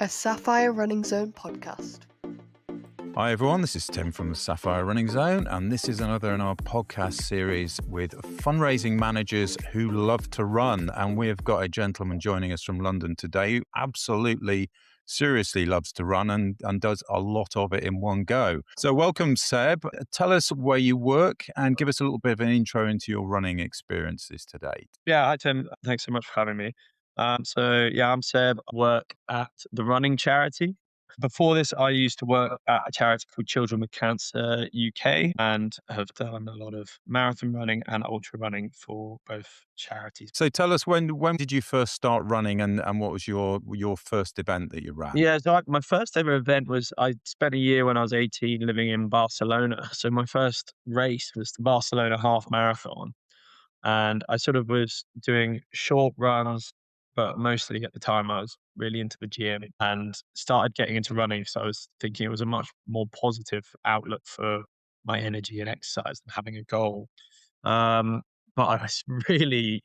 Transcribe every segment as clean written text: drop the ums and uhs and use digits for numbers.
a Sapphire Running Zone podcast. Hi everyone, this is Tim from the Sapphire Running Zone, and this is another in our podcast series with fundraising managers who love to run. And we have got a gentleman joining us from London today who absolutely, seriously loves to run and does a lot of it in one go. So welcome, Seb. Tell us where you work and give us a little bit of an intro into your running experiences to date. Yeah, hi Tim. Thanks so much for having me. I'm Seb. I work at the running charity. Before this, I used to work at a charity called Children with Cancer UK and have done a lot of marathon running and ultra running for both charities. So tell us, when did you first start running and what was your first event that you ran? My first ever event was I spent a year when I was 18 living in Barcelona. So my first race was the Barcelona half marathon. And I sort of was doing short runs, but mostly at the time I was really into the gym and started getting into running. So I was thinking it was a much more positive outlook for my energy and exercise than having a goal. But I was really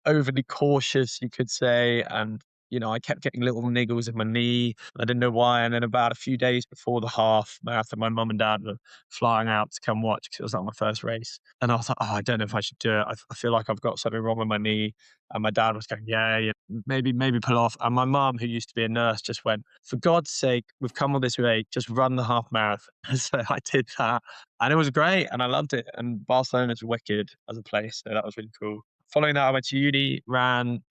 overly cautious, you could say. And, I kept getting little niggles in my knee. I didn't know why. And then about a few days before the half marathon, my mum and dad were flying out to come watch because it was like my first race. And I was like, oh, I don't know if I should do it. I feel like I've got something wrong with my knee. And my dad was going, yeah, maybe pull off. And my mum, who used to be a nurse, just went, for God's sake, we've come all this way, just run the half marathon. So I did that. And it was great. And I loved it. And Barcelona's wicked as a place. So that was really cool. Following that, I went to uni,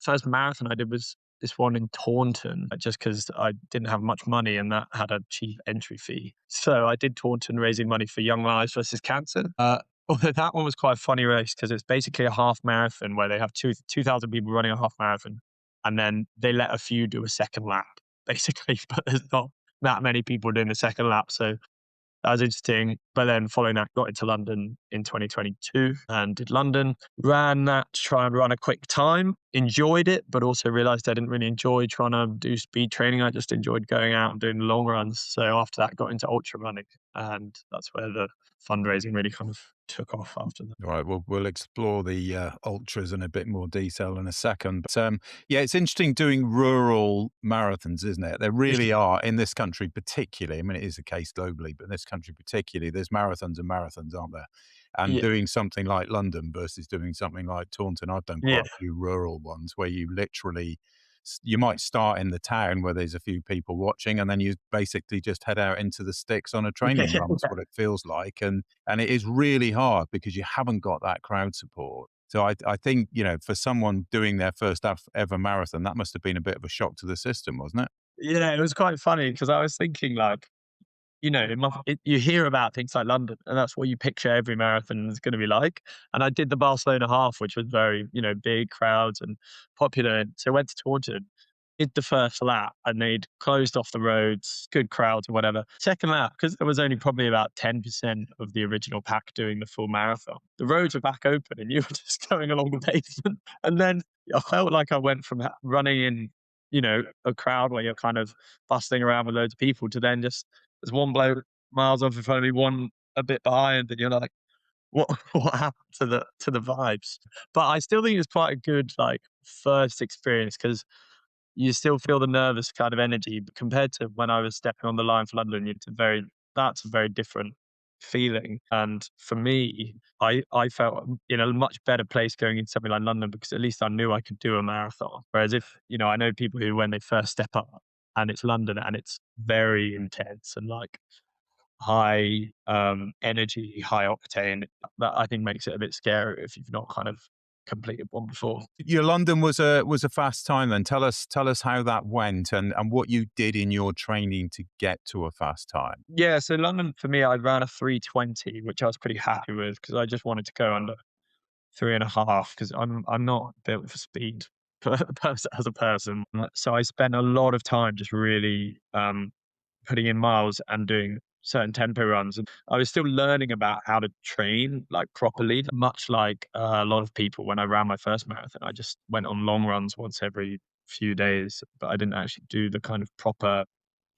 first marathon I did was this one in Taunton, just because I didn't have much money and that had a cheap entry fee. So I did Taunton raising money for Young Lives versus Cancer. Although that one was quite a funny race because it's basically a half marathon where they have 2,000 people running a half marathon and then they let a few do a second lap, basically, but there's not that many people doing the second lap. So that was interesting. But then following that, got into London in 2022 and did London. Ran that to try and run a quick time. Enjoyed it, but also realized I didn't really enjoy trying to do speed training. I just enjoyed going out and doing long runs. So after that, got into ultra running. And that's where the fundraising really kind of took off after that. All right, we'll explore the ultras in a bit more detail in a second. But it's interesting doing rural marathons, isn't it? There really are in this country, particularly. I mean, it is the case globally, but in this country particularly, there's marathons and marathons, aren't there? And Yeah. doing something like London versus doing something like Taunton, I've done quite Yeah. a few rural ones where you might start in the town where there's a few people watching, and then you basically just head out into the sticks on a training run. That's what it feels like. And it is really hard because you haven't got that crowd support. So I think, for someone doing their first ever marathon, that must have been a bit of a shock to the system, wasn't it? Yeah, it was quite funny because I was thinking like, you hear about things like London, and that's what you picture every marathon is going to be like. And I did the Barcelona half, which was very, big crowds and popular. And so I went to Taunton, did the first lap, and they'd closed off the roads, good crowds and whatever. Second lap, because there was only probably about 10% of the original pack doing the full marathon, the roads were back open and you were just going along the pavement. And then I felt like I went from running in, a crowd where you're kind of bustling around with loads of people to then just there's one bloke miles off in front of me, one a bit behind, and you're like, "What? What happened to the vibes?" But I still think it's quite a good first experience because you still feel the nervous kind of energy. But compared to when I was stepping on the line for London, that's a very different feeling. And for me, I felt in a much better place going into something like London because at least I knew I could do a marathon. Whereas if I know people who when they first step up and it's London and it's very intense and high energy, high octane. That I think makes it a bit scary if you've not kind of completed one before. Your London was a fast time then. Tell us how that went and what you did in your training to get to a fast time. Yeah, so London for me, I ran a 3:20, which I was pretty happy with because I just wanted to go under 3.5 because I'm not built for speed as a person. So I spent a lot of time just really putting in miles and doing certain tempo runs. And I was still learning about how to train properly, much like a lot of people when I ran my first marathon. I just went on long runs once every few days, but I didn't actually do the kind of proper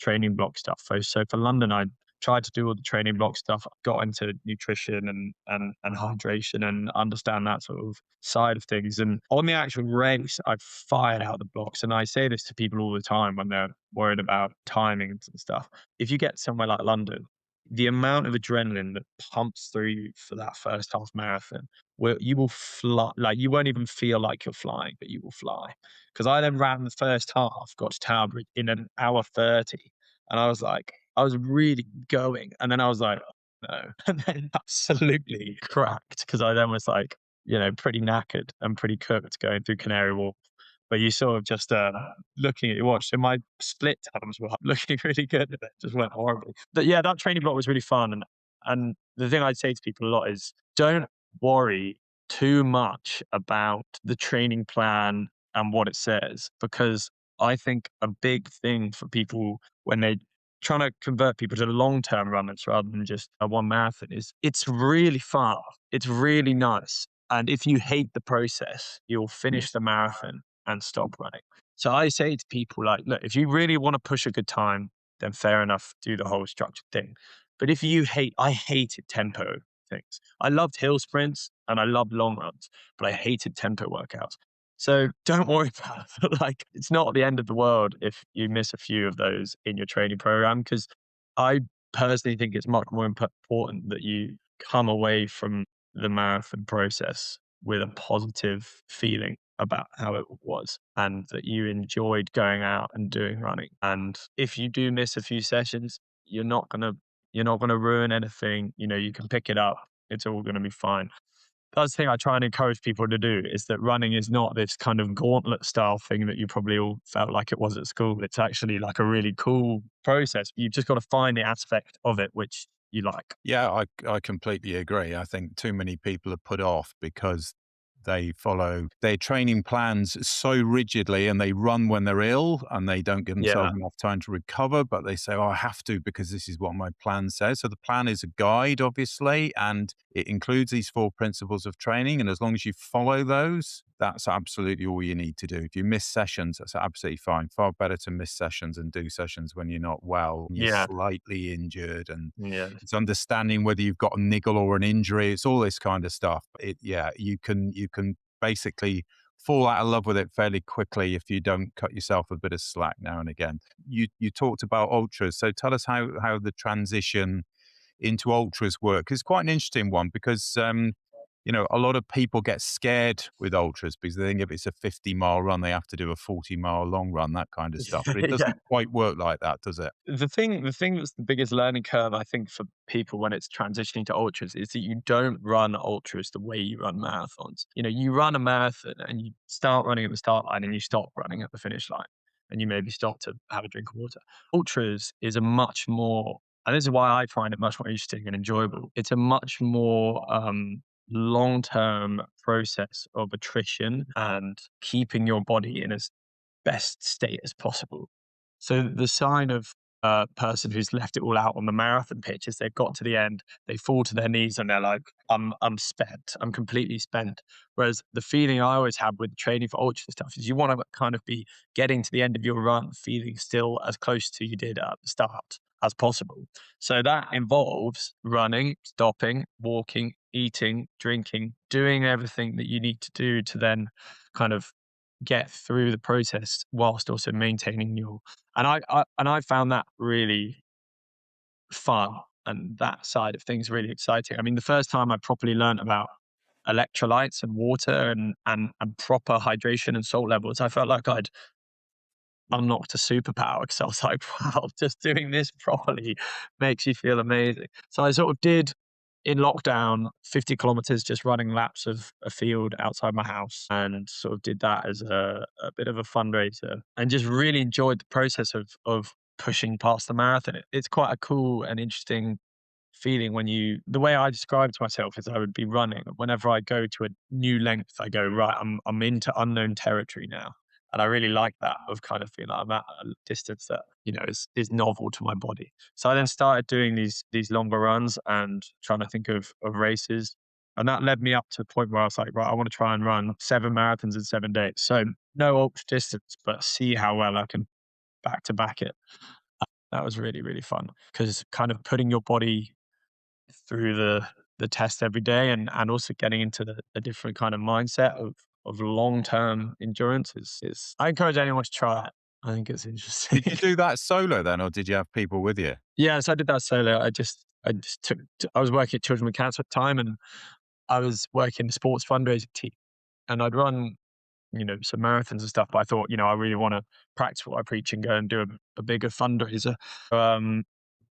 training block stuff. So for London, I tried to do all the training block stuff, got into nutrition and hydration and understand that sort of side of things. And on the actual race, I fired out the blocks. And I say this to people all the time when they're worried about timings and stuff. If you get somewhere like London, the amount of adrenaline that pumps through you for that first half marathon, where you will fly, like you won't even feel like you're flying, but you will fly. Because I then ran the first half, got to Tower Bridge in an hour 30. And I was like, I was really going. And then I was like, oh, no. And then absolutely cracked because I then was like, pretty knackered and pretty cooked going through Canary Wharf. But you sort of just looking at your watch. So my split times were looking really good. And it just went horribly. But yeah, that training block was really fun. And the thing I'd say to people a lot is don't worry too much about the training plan and what it says, because I think a big thing for people when they're trying to convert people to long-term runners rather than just a one marathon is it's really fun. It's really nice. And if you hate the process, you'll finish the marathon and stop running. So I say to people like, look, if you really want to push a good time, then fair enough, do the whole structured thing. But if you I hated tempo things. I loved hill sprints and I loved long runs, but I hated tempo workouts. So don't worry about it. Like, it's not the end of the world if you miss a few of those in your training program, because I personally think it's much more important that you come away from the marathon process with a positive feeling about how it was and that you enjoyed going out and doing running. And if you do miss a few sessions, you're not gonna ruin anything. You can pick it up. It's all gonna be fine. That's the thing I try and encourage people to do, is that running is not this kind of gauntlet style thing that you probably all felt like it was at school. It's actually like a really cool process. You've just got to find the aspect of it which you like. Yeah, I completely agree. I think too many people are put off because they follow their training plans so rigidly and they run when they're ill and they don't give Yeah. themselves enough time to recover, but they say, oh, I have to because this is what my plan says. So the plan is a guide, obviously, and it includes these 4 principles of training. And as long as you follow those, that's absolutely all you need to do. If you miss sessions, that's absolutely fine. Far better to miss sessions and do sessions when you're not well, when you're Yeah. slightly injured. And Yeah. it's understanding whether you've got a niggle or an injury. It's all this kind of stuff. You can basically fall out of love with it fairly quickly if you don't cut yourself a bit of slack now and again. You talked about ultras, so tell us how the transition into ultras work. It's quite an interesting one because a lot of people get scared with ultras because they think if it's a 50-mile run, they have to do a 40-mile long run, that kind of stuff. But it Yeah. doesn't quite work like that, does it? The thing that's the biggest learning curve, I think, for people when it's transitioning to ultras is that you don't run ultras the way you run marathons. You run a marathon and you start running at the start line and you stop running at the finish line, and you maybe stop to have a drink of water. Ultras is a much more, and this is why I find it much more interesting and enjoyable. It's a much more long-term process of attrition and keeping your body in its best state as possible. So the sign of a person who's left it all out on the marathon pitch is they've got to the end, they fall to their knees and they're like, I'm spent. I'm completely spent. Whereas the feeling I always have with training for ultra stuff is you want to kind of be getting to the end of your run feeling still as close to you did at the start as possible. So that involves running, stopping, walking, eating, drinking, doing everything that you need to do to then kind of get through the process whilst also maintaining your, and I found that really fun and that side of things really exciting. I mean, the first time I properly learned about electrolytes and water and proper hydration and salt levels, I felt like I'd unlocked a superpower, because I was like, wow, just doing this properly makes you feel amazing. So I sort of did, in lockdown, 50 kilometers just running laps of a field outside my house, and sort of did that as a bit of a fundraiser and just really enjoyed the process of pushing past the marathon. It's quite a cool and interesting feeling when the way I describe to myself is I would be running. Whenever I go to a new length, I go, right, I'm into unknown territory now. And I really like that, of kind of feeling like I'm at a distance that, is novel to my body. So I then started doing these longer runs and trying to think of races. And that led me up to a point where I was like, right, I want to try and run 7 marathons in 7 days. So no ultra distance, but see how well I can back to back it. That was really, really fun because kind of putting your body through the test every day and also getting into the different kind of mindset of long-term endurance is I encourage anyone to try it. I think it's interesting. Did you do that solo then, or did you have people with you? Yeah, so I did that solo. I just took, I was working at Children with Cancer at the time, and I was working the sports fundraising team, and I'd run, some marathons and stuff, but I thought, I really want to practice what I preach and go and do a bigger fundraiser. Um,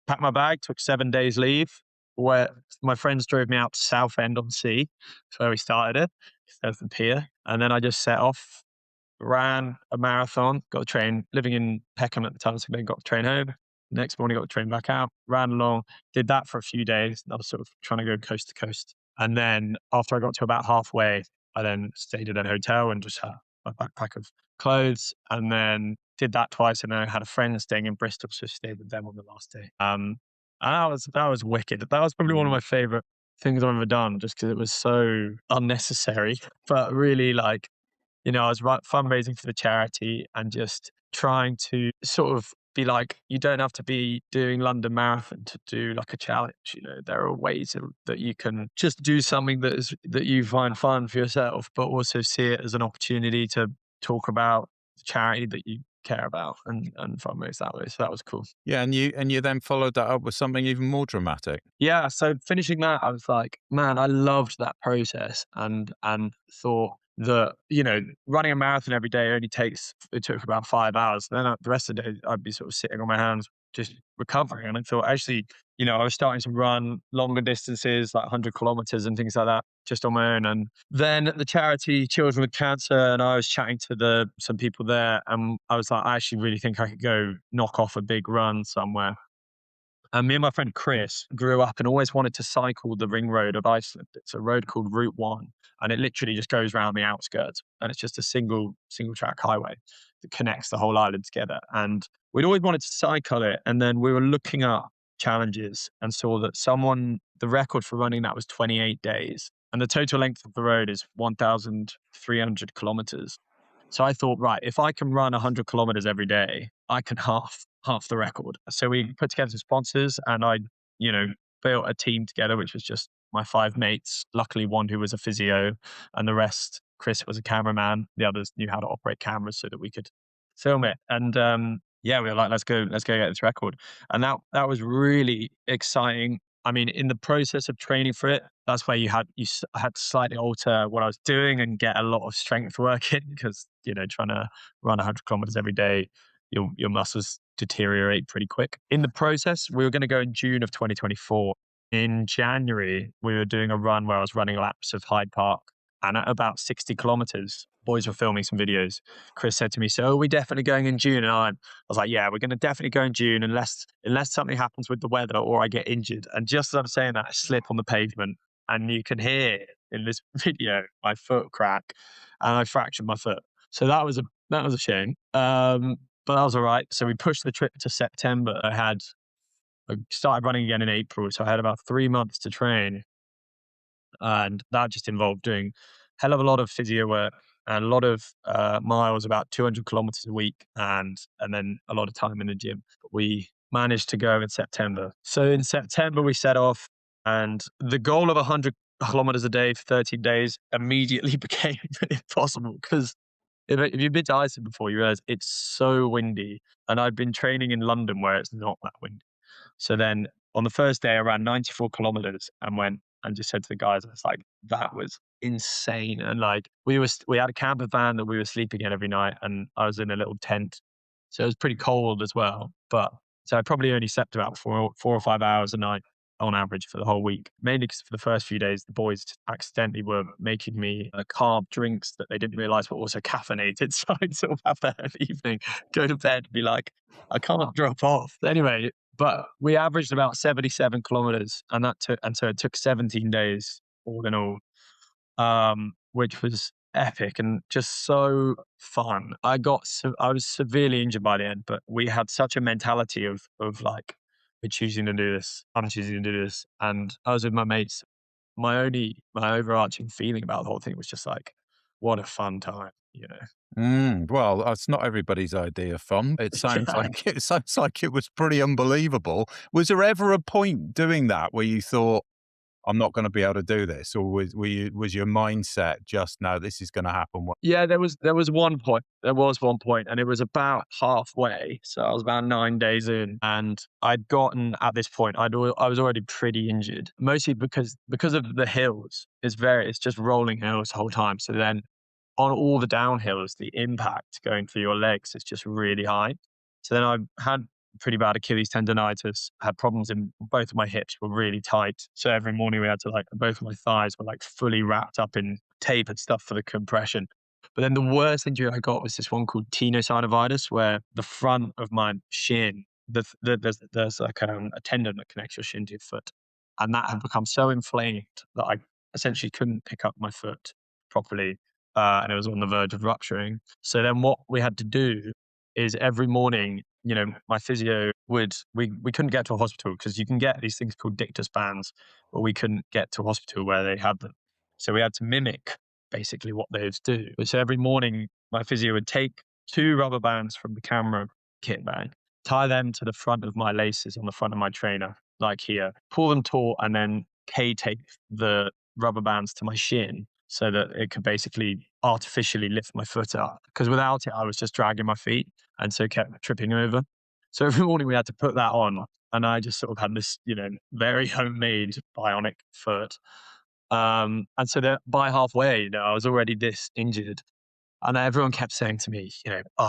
Packed my bag, took 7 days leave, where my friends drove me out to Southend-on-Sea. That's where we started it, there's the pier. And then I just set off, ran a marathon, got the train, living in Peckham at the time, so then got the train home. Next morning, got the train back out, ran along, did that for a few days. I was sort of trying to go coast to coast. And then after I got to about halfway, I then stayed at a hotel and just had a backpack of clothes, and then did that twice. And then I had a friend staying in Bristol, so stayed with them on the last day. And that was wicked. That was probably one of my favorite things I've ever done, just because it was so unnecessary, but really I was fundraising for the charity and just trying to sort of be like, you don't have to be doing London Marathon to do like a challenge. There are ways that you can just do something that you find fun for yourself, but also see it as an opportunity to talk about the charity that you care about and fundraise that way. So that was cool. Yeah, and you then followed that up with something even more dramatic. Yeah, so finishing that, I was like, man, I loved that process and thought that, running a marathon every day it took about 5 hours. Then the rest of the day, I'd be sort of sitting on my hands, just recovering. And I thought, actually, I was starting to run longer distances, like 100 kilometers and things like that, just on my own. And then at the charity Children with Cancer, and I was chatting to some people there, and I was like, I actually really think I could go knock off a big run somewhere. And me and my friend Chris grew up and always wanted to cycle the ring road of Iceland. It's a road called Route 1, and it literally just goes around the outskirts. And it's just a single track highway that connects the whole island together. And we'd always wanted to cycle it. And then we were looking up challenges and saw that the record for running that was 28 days. And the total length of the road is 1,300 kilometers. So I thought, right, if I can run 100 kilometers every day, I can half the record. So we put together some sponsors, and I, built a team together, which was just my 5 mates. Luckily, one who was a physio, and the rest, Chris was a cameraman. The others knew how to operate cameras so that we could film it. And yeah, we were like, let's go get this record. And that was really exciting. I mean, in the process of training for it, that's where I had to slightly alter what I was doing and get a lot of strength work in, because, trying to run 100 kilometers every day, your muscles deteriorate pretty quick. In the process, we were going to go in June of 2024. In January, we were doing a run where I was running laps of Hyde Park, and at about 60 kilometers, boys were filming some videos. Chris said to me, "So are we definitely going in June?" And I was like, "Yeah, we're going to definitely go in June unless something happens with the weather or I get injured." And just as I'm saying that, I slip on the pavement, and you can hear in this video my foot crack, and I fractured my foot. So that was a shame. But that was all right. So we pushed the trip to September. I started running again in April, so I had about 3 months to train, and that just involved doing a hell of a lot of physio work and a lot of miles, about 200 kilometers a week, and then a lot of time in the gym. We managed to go in September. So in September we set off, and the goal of 100 kilometers a day for 13 days immediately became impossible, because if you've been to Iceland before, you realize it's so windy, and I'd been training in London where it's not that windy. So then on the first day, I ran 94 kilometers and went and just said to the guys, I was like, that was insane. And like, we had a camper van that we were sleeping in every night, and I was in a little tent. So it was pretty cold as well. But so I probably only slept about 4 or 5 hours a night on average for the whole week. Mainly because for the first few days, the boys accidentally were making me carb drinks that they didn't realize were also caffeinated. So I'd sort of have that in the evening, go to bed, and be like, I can't drop off. Anyway, but we averaged about 77 kilometers, and so it took 17 days all in all, which was epic and just so fun. I was severely injured by the end, but we had such a mentality of like, we're choosing to do this. I'm choosing to do this, and I was with my mates. My overarching feeling about the whole thing was just like, what a fun time. Well, that's not everybody's idea of fun. It sounds like it was pretty unbelievable. Was there ever a point doing that where you thought, I'm not going to be able to do this, or was your mindset just, no, this is going to happen? Yeah, there was one point. There was one point, and it was about halfway. So I was about 9 days in, and I'd gotten at this point. I was already pretty injured, mostly because of the hills. It's just rolling hills the whole time. So then on all the downhills, the impact going through your legs is just really high. So then I had pretty bad Achilles tendonitis, had problems in both of my hips were really tight. So every morning we had to both of my thighs were fully wrapped up in tape and stuff for the compression. But then the worst injury I got was this one called tenosynovitis, where the front of my shin, there's a tendon that connects your shin to your foot. And that had become so inflamed that I essentially couldn't pick up my foot properly. And it was on the verge of rupturing. So then what we had to do is every morning, my physio we couldn't get to a hospital because you can get these things called dictus bands, but we couldn't get to a hospital where they had them. So we had to mimic basically what those do. So every morning, my physio would take 2 rubber bands from the camera kit bag, tie them to the front of my laces on the front of my trainer, like here, pull them taut, and then K-tape the rubber bands to my shin so that it could basically artificially lift my foot up. Because without it, I was just dragging my feet and so kept tripping over. So every morning we had to put that on. And I just sort of had this, very homemade bionic foot. And so that by halfway, I was already this injured. And everyone kept saying to me,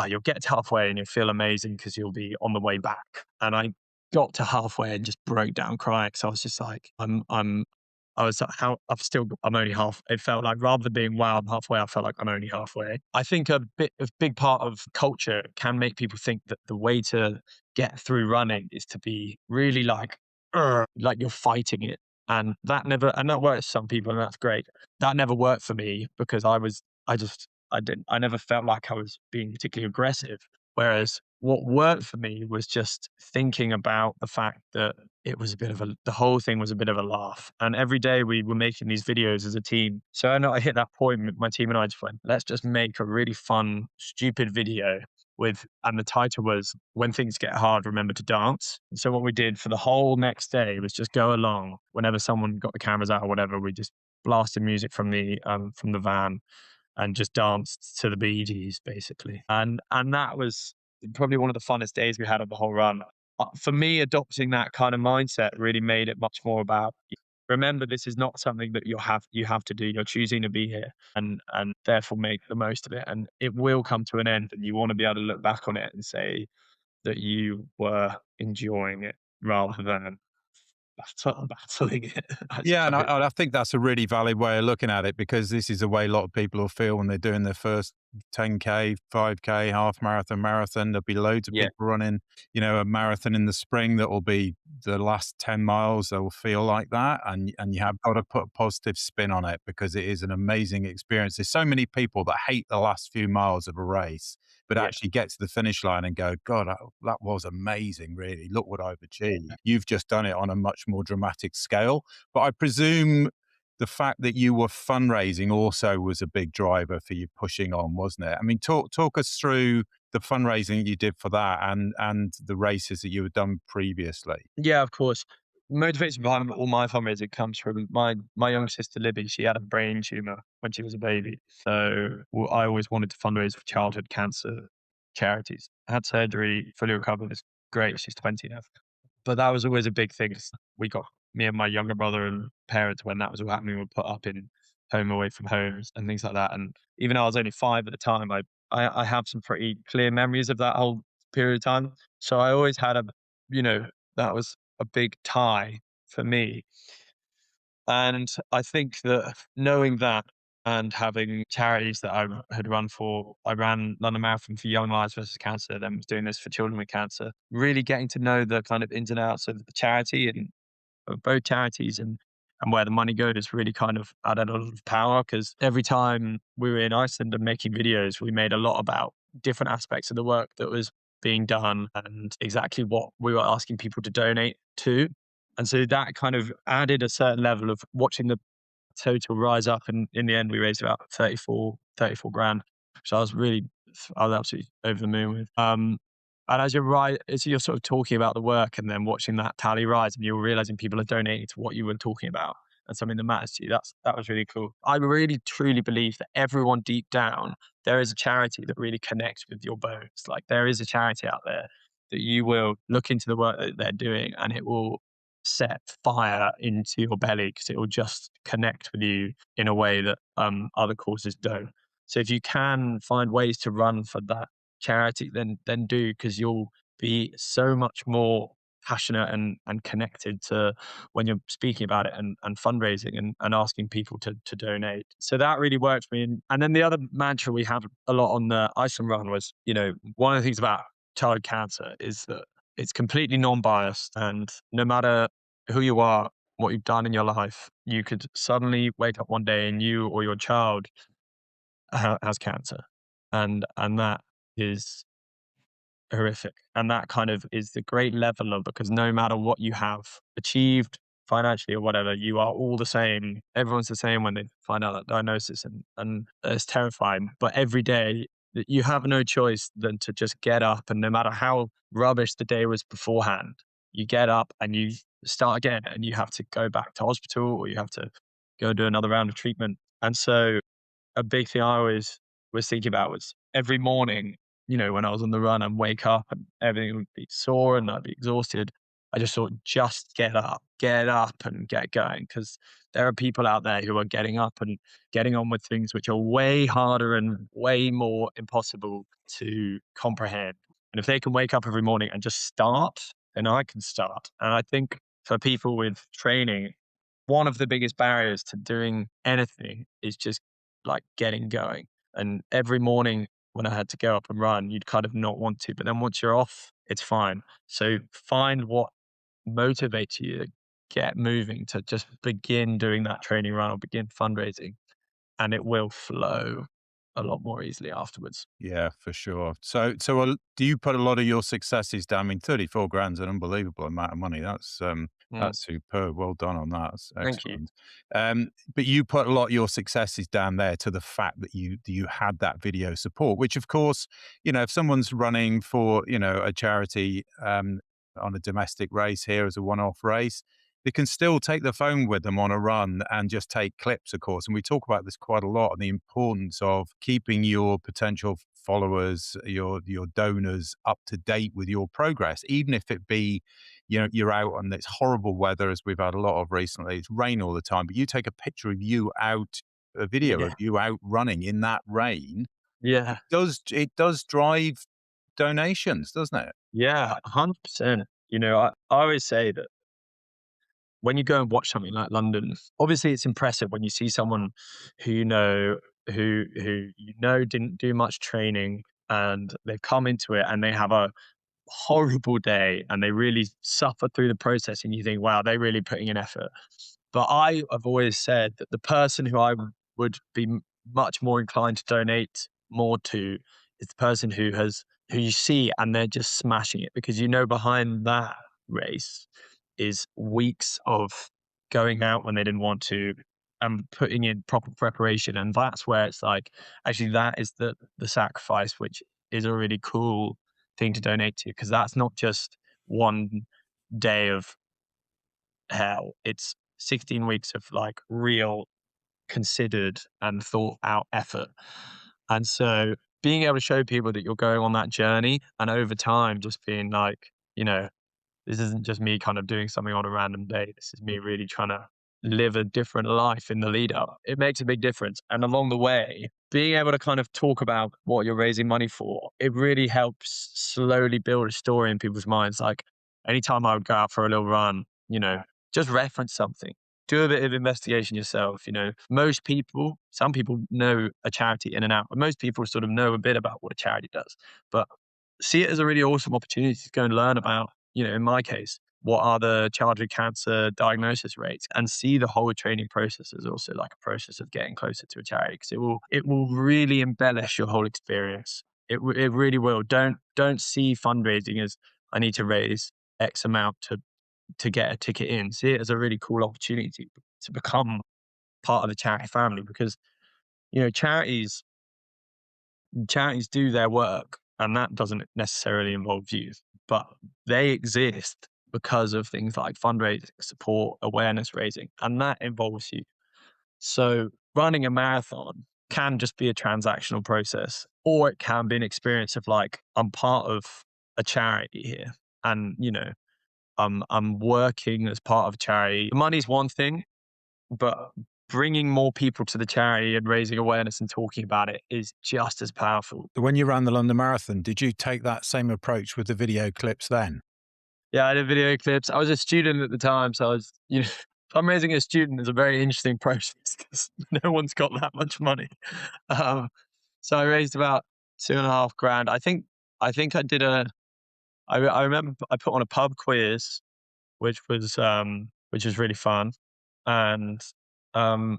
you'll get to halfway and you'll feel amazing because you'll be on the way back. And I got to halfway and just broke down crying. So I was just like, I was like, I'm only half. It felt like rather than being, wow, I'm halfway, I felt like I'm only halfway. I think a big part of culture can make people think that the way to get through running is to be really like you're fighting it. And that works for some people and that's great. That never worked for me because I never felt like I was being particularly aggressive. Whereas what worked for me was just thinking about the fact that the whole thing was a bit of a laugh. And every day we were making these videos as a team. So I know I hit that point with my team and I just went, let's just make a really fun, stupid video and the title was When Things Get Hard, Remember to Dance. And so what we did for the whole next day was just go along. Whenever someone got the cameras out or whatever, we just blasted music from the van and just danced to the Bee Gees, basically. And that was probably one of the funnest days we had of the whole run. For me, adopting that kind of mindset really made it much more about, remember, this is not something that you have to do. You're choosing to be here and therefore make the most of it. And it will come to an end and you want to be able to look back on it and say that you were enjoying it rather than battling it. Yeah, and I think that's a really valid way of looking at it because this is the way a lot of people will feel when they're doing their first 10K, 5K, half marathon. There'll be loads of people running, a marathon in the spring that will be the last 10 miles. They'll feel like that. And you have got to put a positive spin on it because it is an amazing experience. There's so many people that hate the last few miles of a race, but actually get to the finish line and go, God, that was amazing, really. Look what I've achieved. You've just done it on a much more dramatic scale. But I presume the fact that you were fundraising also was a big driver for you pushing on, wasn't it? I mean, talk us through the fundraising you did for that and the races that you had done previously. Yeah, of course. Motivation behind all my fundraising comes from my younger sister Libby. She had a brain tumor when she was a baby, so I always wanted to fundraise for childhood cancer charities. I had surgery, fully recovered. It's great. She's 20 now, but that was always a big thing. We got me and my younger brother and parents when that was all happening were put up in home away from homes and things like that. And even though I was only 5 at the time, I have some pretty clear memories of that whole period of time. So I always had that was a big tie for me. And I think that knowing that and having charities that I had run for, I ran London Marathon for Young Lives versus Cancer, then was doing this for children with cancer, really getting to know the kind of ins and outs of the charity and of both charities and where the money goes really kind of added a lot of power because every time we were in Iceland and making videos, we made a lot about different aspects of the work that was being done and exactly what we were asking people to donate to. And so that kind of added a certain level of watching the total rise up. And in the end, we raised about 34 grand. which I was absolutely over the moon with. And as you're sort of talking about the work and then watching that tally rise and you're realizing people are donating to what you were talking about and something that matters to you, that was really cool. I really truly believe that everyone deep down, there is a charity that really connects with your bones. Like there is a charity out there that you will look into the work that they're doing and it will set fire into your belly because it will just connect with you in a way that other causes don't. So if you can find ways to run for that charity, then do, because you'll be so much more passionate and connected to when you're speaking about it and fundraising and asking people to donate. So that really worked for me. And then the other mantra we have a lot on the Iceland run was, one of the things about child cancer is that it's completely non-biased, and no matter who you are, what you've done in your life, you could suddenly wake up one day and you or your child has cancer, and that is horrific. And that kind of is the great leveler, because no matter what you have achieved financially or whatever, you are all the same. Everyone's the same when they find out that diagnosis, and it's terrifying. But every day you have no choice than to just get up, and no matter how rubbish the day was beforehand, you get up and you start again, and you have to go back to hospital or you have to go do another round of treatment. And so a big thing I always was thinking about was every morning, when I was on the run and wake up and everything would be sore and I'd be exhausted. I just thought, just get up and get going. Because there are people out there who are getting up and getting on with things which are way harder and way more impossible to comprehend. And if they can wake up every morning and just start, then I can start. And I think for people with training, one of the biggest barriers to doing anything is just like getting going. And every morning when I had to go up and run, you'd kind of not want to, but then once you're off, it's fine. So find what motivates you to get moving, to just begin doing that training run or begin fundraising, and it will flow a lot more easily afterwards. Yeah, for sure. So do you put a lot of your successes down? I mean, 34 grand's an unbelievable amount of money. Mm, That's superb. Well done on that. That's thank you. excellent. But you put a lot of your successes down there to the fact that you had that video support, which of course, if someone's running for, a charity, on a domestic race here as a one-off race, they can still take the phone with them on a run and just take clips, of course. And we talk about this quite a lot, and the importance of keeping your potential followers, your donors up to date with your progress, even if it be, you're out on this horrible weather, as we've had a lot of recently. It's rain all the time, but you take a picture of you out, a video Yeah. of you out running in that rain. Yeah. It does drive donations, doesn't it? Yeah. 100%. I always say that when you go and watch something like London, obviously it's impressive when you see someone who didn't do much training and they've come into it and they have a horrible day and they really suffer through the process, and you think, wow, they're really putting in effort. But I have always said that the person who I would be much more inclined to donate more to is the person who you see and they're just smashing it, because behind that race is weeks of going out when they didn't want to and putting in proper preparation. And that's where it's like, actually, that is the sacrifice, which is a really cool thing to donate to, because that's not just one day of hell. It's 16 weeks of like real considered and thought out effort. And so being able to show people that you're going on that journey, and over time just being like, this isn't just me kind of doing something on a random day. This is me really trying to live a different life in the lead up. It makes a big difference. And along the way, being able to kind of talk about what you're raising money for, it really helps slowly build a story in people's minds. Like anytime I would go out for a little run, just reference something. Do a bit of investigation yourself. Some people know a charity in and out, but most people sort of know a bit about what a charity does. But see it as a really awesome opportunity to go and learn about, in my case, what are the childhood cancer diagnosis rates, and see the whole training process as also like a process of getting closer to a charity, because it will really embellish your whole experience. It really will. Don't see fundraising as I need to raise X amount to get a ticket in. See it as a really cool opportunity to become part of the charity family, because charities charities do their work, and that doesn't necessarily involve youth, but they exist because of things like fundraising, support, awareness raising, and that involves you. So running a marathon can just be a transactional process, or it can be an experience of like, I'm part of a charity here, and I'm working as part of a charity. The money's one thing, but bringing more people to the charity and raising awareness and talking about it is just as powerful. When you ran the London Marathon, did you take that same approach with the video clips then? Yeah, I did video clips. I was a student at the time, so I was, fundraising a student is a very interesting process because no one's got that much money. So I raised about $2,500. I think I did I remember I put on a pub quiz, which was really fun. And one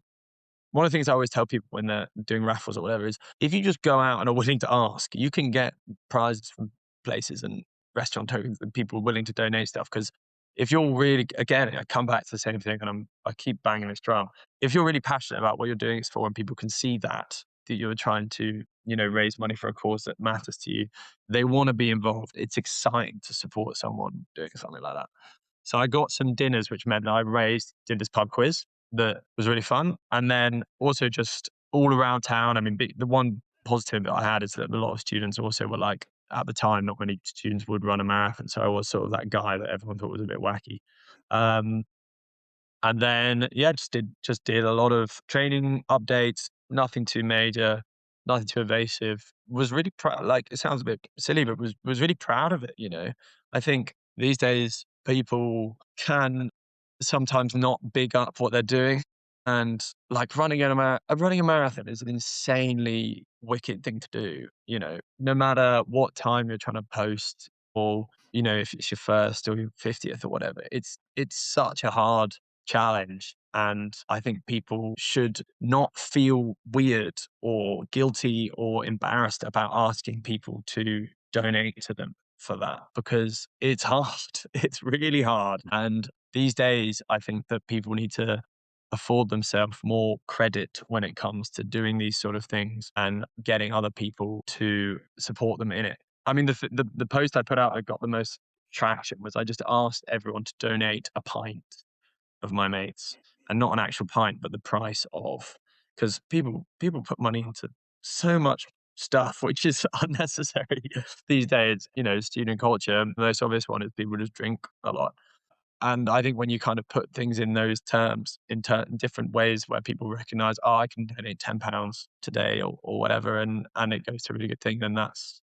of the things I always tell people when they're doing raffles or whatever is, if you just go out and are willing to ask, you can get prizes from places and restaurant tokens and people willing to donate stuff. Because if you're really, again, I come back to the same thing, and I keep banging this drum. If you're really passionate about what you're doing it for, and people can see that you're trying to, raise money for a cause that matters to you, they want to be involved. It's exciting to support someone doing something like that. So I got some dinners, which meant that I did this pub quiz that was really fun. And then also just all around town. I mean, the one positive that I had is that a lot of students also were like, at the time, not many students would run a marathon. So I was sort of that guy that everyone thought was a bit wacky. And then, just did a lot of training updates, nothing too major, nothing too evasive. Was really proud. Like, it sounds a bit silly, but was really proud of it. I think these days people can sometimes not big up what they're doing, and like running a marathon is an insanely wicked thing to do. No matter what time you're trying to post, or if it's your first or your 50th or whatever, it's such a hard challenge. And I think people should not feel weird or guilty or embarrassed about asking people to donate to them for that, because it's hard. It's really hard. And these days, I think that people need to afford themselves more credit when it comes to doing these sort of things and getting other people to support them in it. I mean, the post I put out that got the most traction was, I just asked everyone to donate a pint of my mates, and not an actual pint, but the price of, because people put money into so much stuff which is unnecessary these days. Student culture, the most obvious one is people just drink a lot. And I think when you kind of put things in those terms, in different ways where people recognize, oh, I can donate £10 today or whatever, and it goes to a really good thing, then that's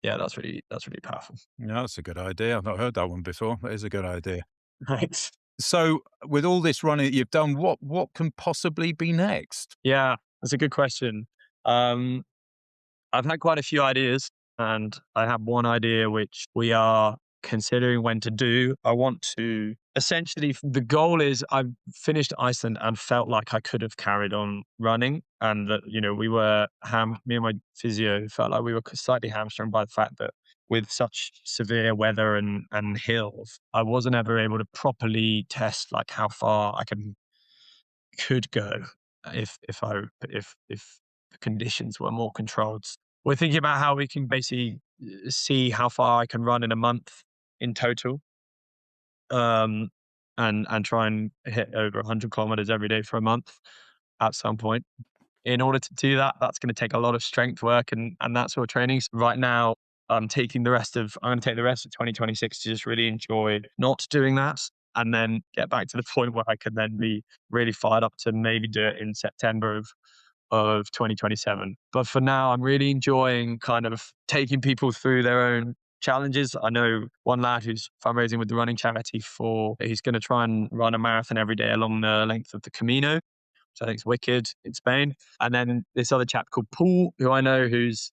really powerful. Yeah, that's a good idea. I've not heard that one before. That is a good idea. Thanks. So with all this running that you've done, what can possibly be next? Yeah, that's a good question. I've had quite a few ideas, and I have one idea which we are considering when to do. I want to, essentially, the goal is, I've finished Iceland and felt like I could have carried on running, and that, me and my physio felt like we were slightly hamstrung by the fact that with such severe weather and hills, I wasn't ever able to properly test like how far I could go if the conditions were more controlled. We're thinking about how we can basically see how far I can run in a month in total, and try and hit over 100 kilometers every day for a month at some point. In order to do that, that's going to take a lot of strength work and that sort of training. So right now, I'm going to take the rest of 2026 to just really enjoy not doing that, and then get back to the point where I can then be really fired up to maybe do it in September of 2027. But for now, I'm really enjoying kind of taking people through their own challenges. I know one lad who's fundraising with the running charity he's going to try and run a marathon every day along the length of the Camino, which I think is wicked, in Spain. And then this other chap called Paul, who I know, who's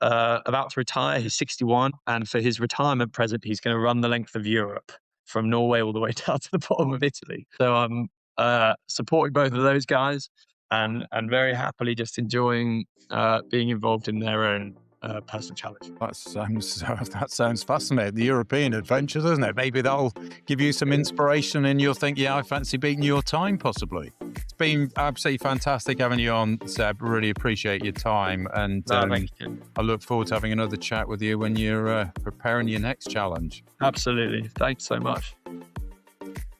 about to retire. He's 61. And for his retirement present, he's going to run the length of Europe from Norway all the way down to the bottom of Italy. So I'm supporting both of those guys, and very happily just enjoying being involved in their own personal challenge. That sounds fascinating. The European adventure, doesn't it? Maybe that'll give you some inspiration and you'll think, yeah, I fancy beating your time, possibly. been absolutely fantastic having you on, Seb. Really appreciate your time. And Thank you. I look forward to having another chat with you when you're preparing your next challenge. Absolutely. Thanks so much.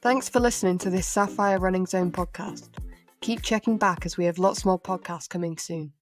Thanks for listening to this Sapphire Running Zone podcast. Keep checking back as we have lots more podcasts coming soon.